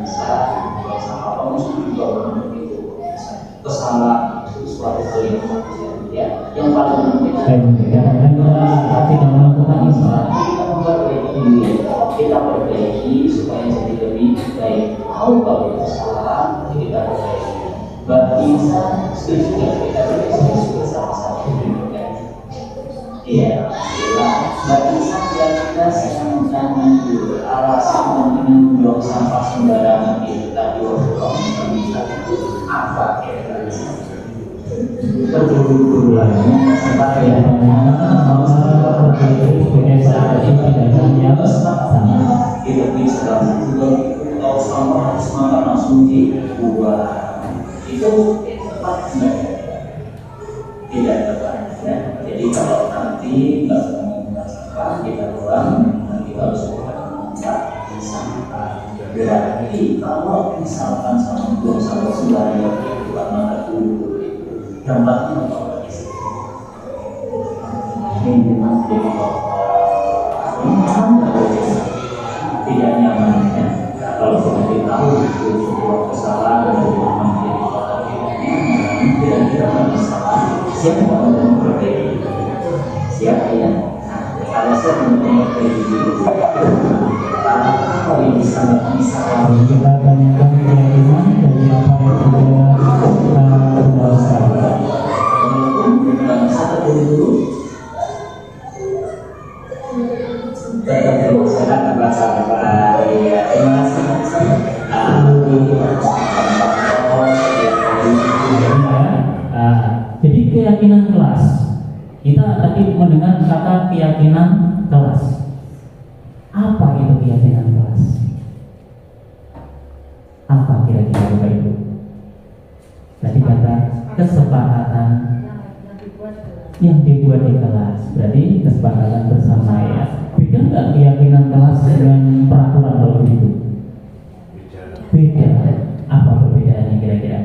bisa buang sampah kamu juga orang itu kesalahan itu suatu hal yang wajar ya. Yang paling penting Kadang-kadang kita tidak melakukan itu. kita memperbaiki diri, kita perbaiki supaya jadi lebih baik. Tahu kalau itu salah, kita perbaiki. Mbak Nisa setuju nggak kita berdiskusi bersama-sama? Iya, Mbak Nisa kira-kira saya mau tanya dulu alasan pentingnya membuang sampah sembarangan itu tadi waktu kamu bilang itu apa kira-kira? Betul-betul lagi. Sebagai Yang mana kebiasaan itu tidak yang sama. kita bisa juga kalau sampah harus makan langsung dibuang. Itu tepat tidak tepat ya. Jadi kalau nanti nggak menggunakan sampah kita buang, nanti harus buang sampah. Berarti kalau misalkan sama buang sampah sembarangan itu karena dulu dampaknya apa lagi? Ini memang jadi tidak nyaman ya. Kalau sudah tahu itu sebuah kesalahan dari menjadi suatu tidak nyaman, kira-kira masalah siapa yang memperbaiki? Siapa ya? Kalau saya memperbaiki diri, apa yang bisa Kita tanyakan keyakinan dari apa yang sudah berdasarkan. satu dulu tetap dilaksanakan bersama ya. Terima kasih. Jadi keyakinan kelas, kita tadi mendengar kata keyakinan kelas. Apa itu keyakinan kelas? Apa kira-kira Bapak Ibu? Tadi kata kesepakatan yang dibuat di kelas, berarti kesepakatan bersama ya. Beda nggak keyakinan kelas dengan peraturan kalau begitu? Beda. Apa perbedaannya kira-kira?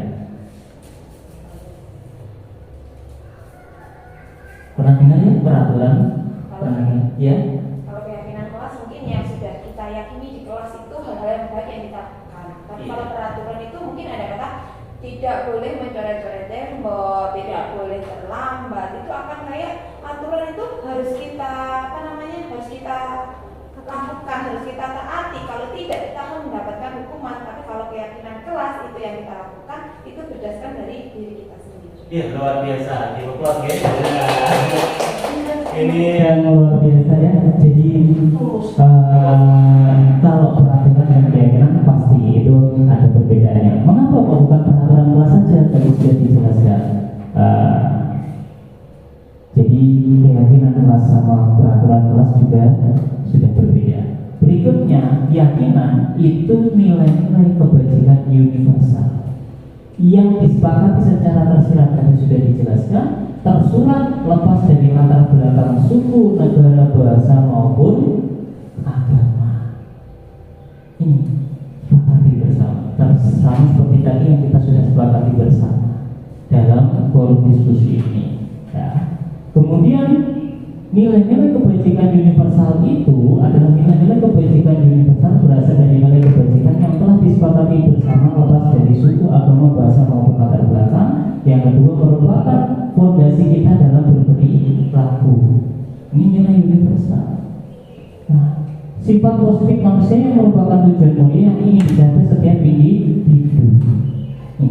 Pernah dengar ya peraturan? Pernah ya? Kalau keyakinan kelas mungkin yang sudah kita yakini di kelas itu hal-hal yang baik yang kita lakukan. Tapi kalau peraturan itu mungkin ada kata tidak boleh mencoret-coret tembok, tidak boleh terlambat. Itu akan kayak aturan itu harus kita harus kita lakukan, harus kita taati. Kalau tidak kita akan mendapatkan hukuman. Tapi kalau keyakinan kelas itu yang kita lakukan itu berdasarkan dari diri kita sendiri. Iya, luar biasa. Dibuat ya. Ini yang luar biasa ya. Jadi kalau peraturan dan keyakinan pasti itu ada perbedaannya. Mengapa kok bukan peraturan kelas saja? Tadi sudah dijelaskan. Jadi keyakinan kelas sama peraturan kelas juga sudah berbeda. Berikutnya, keyakinan itu nilai-nilai kebajikan universal yang disepakati secara tersirat tadi sudah dijelaskan, tersurat lepas dari latar belakang suku, negara, bahasa maupun agama. Ini sepakati bersama, sama seperti tadi yang kita sudah sepakati bersama dalam forum diskusi ini. Ya. Kemudian nilai-nilai kebajikan universal itu adalah nilai-nilai kebajikan universal berasal dari nilai kebajikan yang telah disepakati bersama lepas dari suku, agama, bahasa maupun latar belakang. Yang kedua merupakan fondasi kita dalam berperilaku. Ini nilai universal. Nah, sifat positif manusia yang merupakan tujuan mulia yang ingin dicapai setiap individu. Ini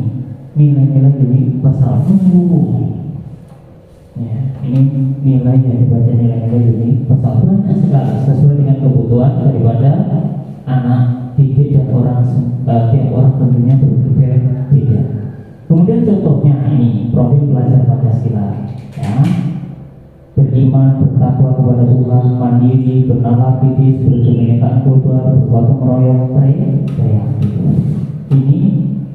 nilai-nilai universal. Ya, ini nilai yang dibaca nilai-nilai ini pasal banyak sekali sesuai dengan kebutuhan daripada anak didik dan orang tiap orang tentunya berbeda. Kemudian contohnya ini profil pelajar Pancasila. Ya, beriman, bertakwa kepada Tuhan, mandiri, bernalar kritis, berkebinekaan global, bergotong royong, kreatif. Ini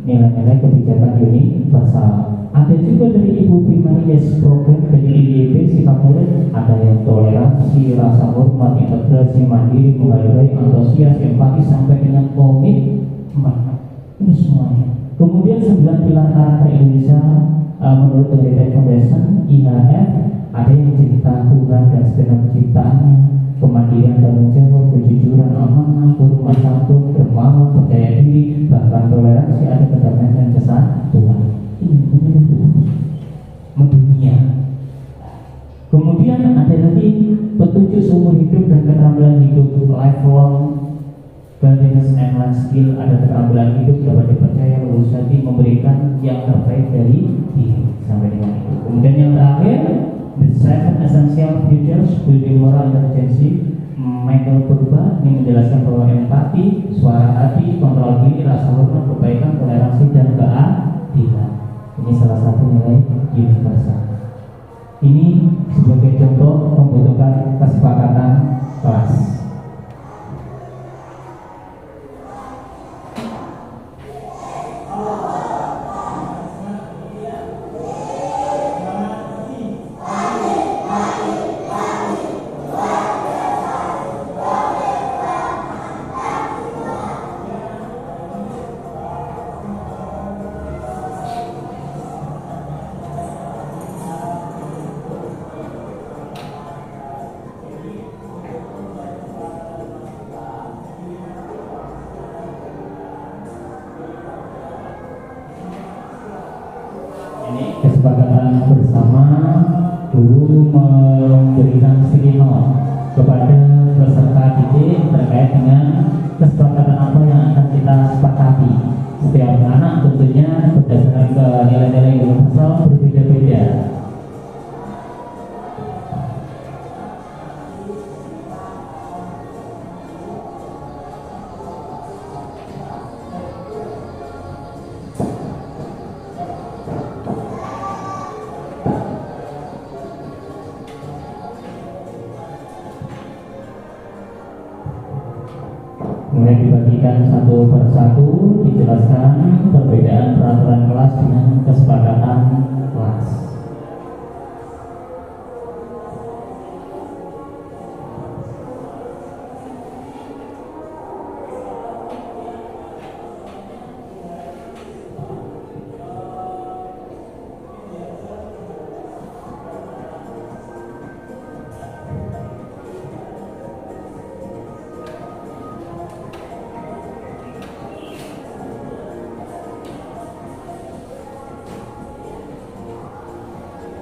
nilai-nilai kebijakan universal. Ada juga dari Ibu Primarias program dari IDP sikap murid, ada yang toleransi, rasa hormat, integrasi, mandiri, menghargai, antusias, empati sampai dengan komitmen. Ini semuanya. Kemudian 9 pilar karakter Indonesia menurut Heritage Foundation IHF, ada yang cinta Tuhan dan segenap penciptaannya, kemandirian, tanggung jawab, kejujuran, amanah, hormat, santun, dermawan, percaya diri, bahkan toleransi, ada kedamaian dan kesatuan. Ini mendunia. Kemudian ada lagi petunjuk seumur hidup dan keterampilan hidup, lifelong guidance and life skill. Ada keterampilan hidup dapat dipercaya, lulus hati, memberikan yang terbaik dari diri sampai dengan itu. Kemudian yang terakhir, the 7 essential features building moral intelligence. Michael Purba ini menjelaskan bahwa empati, suara hati, kontrol diri, rasa hormat, kebaikan, toleransi dan keadilan. Ini salah satu nilai universal. Ini sebagai contoh pembentukan kesepakatan kelas. bersama guru memberikan sticky note kepada peserta didik terkait dengan kesepakatan apa yang akan kita sepakati. Setiap anak tentunya berdasarkan ke nilai-nilai universal berbeda-beda. Kemudian dibagikan satu persatu, dijelaskan perbedaan peraturan kelas dengan kesepakatan kelas.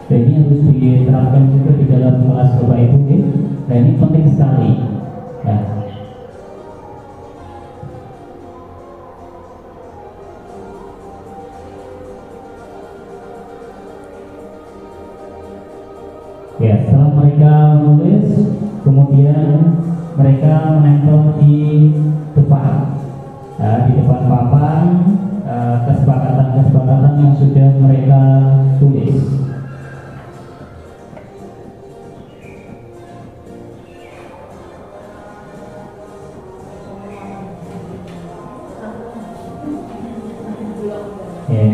Dan ini harus diterapkan juga di dalam kelas Bapak Ibu, ya. Nah ini penting sekali. Ya. Ya, setelah mereka menulis, kemudian mereka menempel di depan, di depan papan kesepakatan-kesepakatan yang sudah mereka tulis. Ya.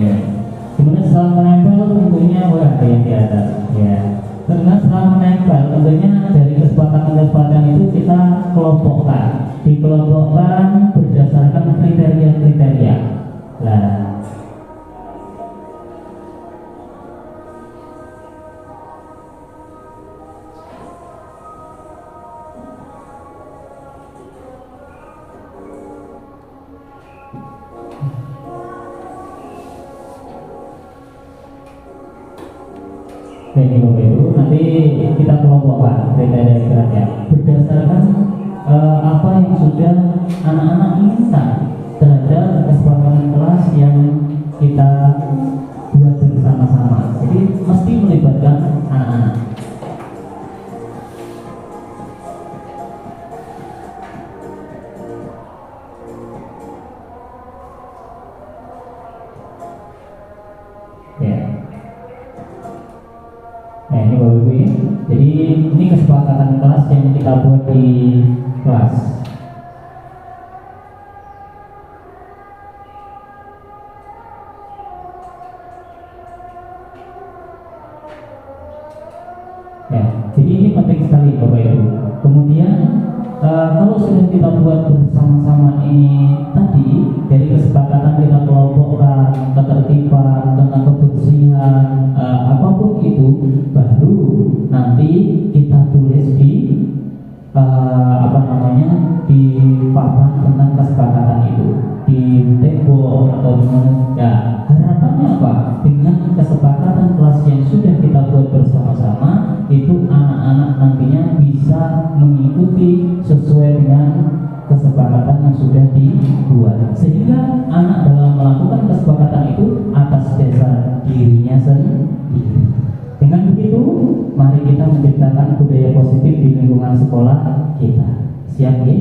Kemudian setelah menempel tentunya ada yang di atas. Ya. Karena setelah menempel tentunya dari kesepakatan-kesepakatan itu kita dikelompokkan berdasarkan kriteria-kriteria. Nah, ini Bapak Ibu, nanti kita kelompokkan kriteria-kriteria berdasarkan apa yang sudah anak-anak inginkan terhadap kesepakatan kelas yang kita buat bersama-sama. Jadi mesti melibatkan anak-anak. Ya. Nah ini Bapak Ibu ya. Jadi ini kesepakatan kelas yang kita buat di kelas. Ya, jadi ini penting sekali Bapak Ibu. Kemudian kalau sudah kita buat bersama-sama ini tadi, dari kesepakatan kita kelompokkan ketertiban tentang kebersihan apapun itu, baru nanti kita tulis di di papan tentang kesepakatan itu, di tembok atau ya. Harapannya apa? Dengan kesepakatan kelas yang sudah kita buat bersama-sama, itu anak-anak nantinya bisa mengikuti sesuai dengan kesepakatan yang sudah dibuat, sehingga anak dalam melakukan kesepakatan itu atas dasar dirinya sendiri. Dengan begitu, mari kita menciptakan budaya positif di lingkungan sekolah kita. Siap ya?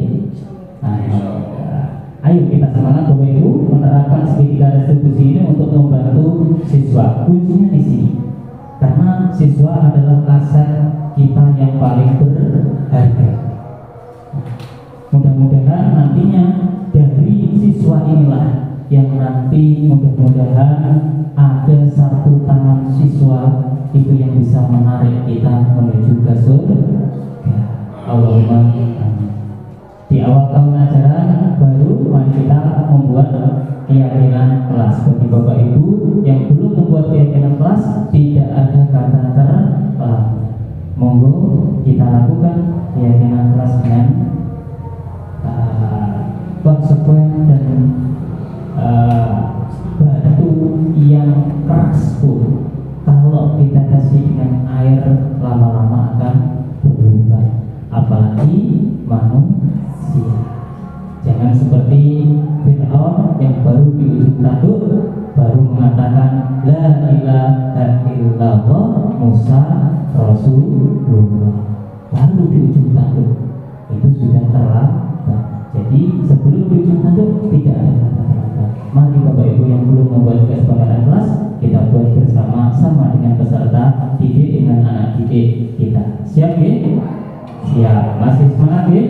Ayo kita semangat Bapak Ibu menerapkan segitiga restitusi ini untuk membantu siswa. Kuncinya di sini, karena siswa adalah aset kita yang paling berharga. Mudah-mudahan nantinya dari siswa inilah yang nanti mudah-mudahan ada satu tangan siswa itu yang bisa menarik kita menuju ke surga. Allahumma amin. Di awal tahun ajaran baru, mari kita membuat keyakinan kelas. Bagi Bapak Ibu yang belum membuat keyakinan kelas, tidak ada kata terlambat. Monggo kita lakukan keyakinan kelas dengan konsekuen dan batu yang keras pun, kalau kita kasih baru di ujung tanduk baru mengatakan la ilaha illallah Musa Rasulullah, baru di ujung tanduk itu sudah terlambat. Jadi sebelum di ujung tanduk tidak ada kata terlambat. Mari Bapak Ibu yang belum membuat kesepakatan kelas, kita buat bersama-sama dengan peserta didik, dengan anak didik kita. Siap ya? Siap. Masih semangat ya?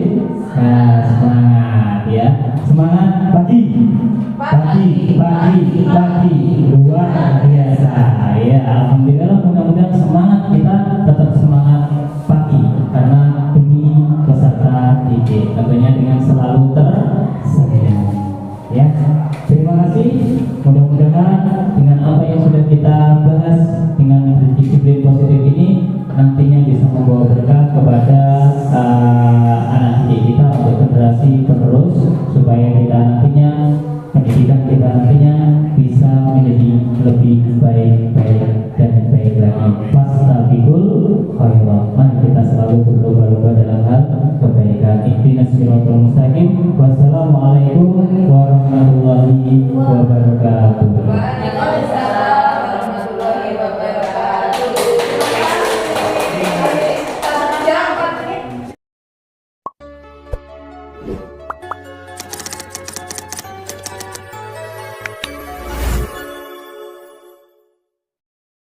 Nah, semangat ya. Semangat pagi. Pagi luar biasa ya. Alhamdulillah, mudah-mudahan semangat kita tetap semangat pagi karena demi peserta didik, tentunya dengan selalu tersenyum ya. Terima kasih. Mudah-mudahan dengan apa yang sudah kita bahas dengan disiplin positif ini nantinya bisa membawa berkah kepada anak didik kita untuk generasi penerus, supaya kita nantinya pendidikan kita nantinya bisa menjadi lebih baik dan baik lagi. Fastabiqul khairat. Mari kita selalu berlomba-lomba dalam hal kebaikan. Ihdinas siratal mustaqim. Wassalamualaikum warahmatullahi wabarakatuh.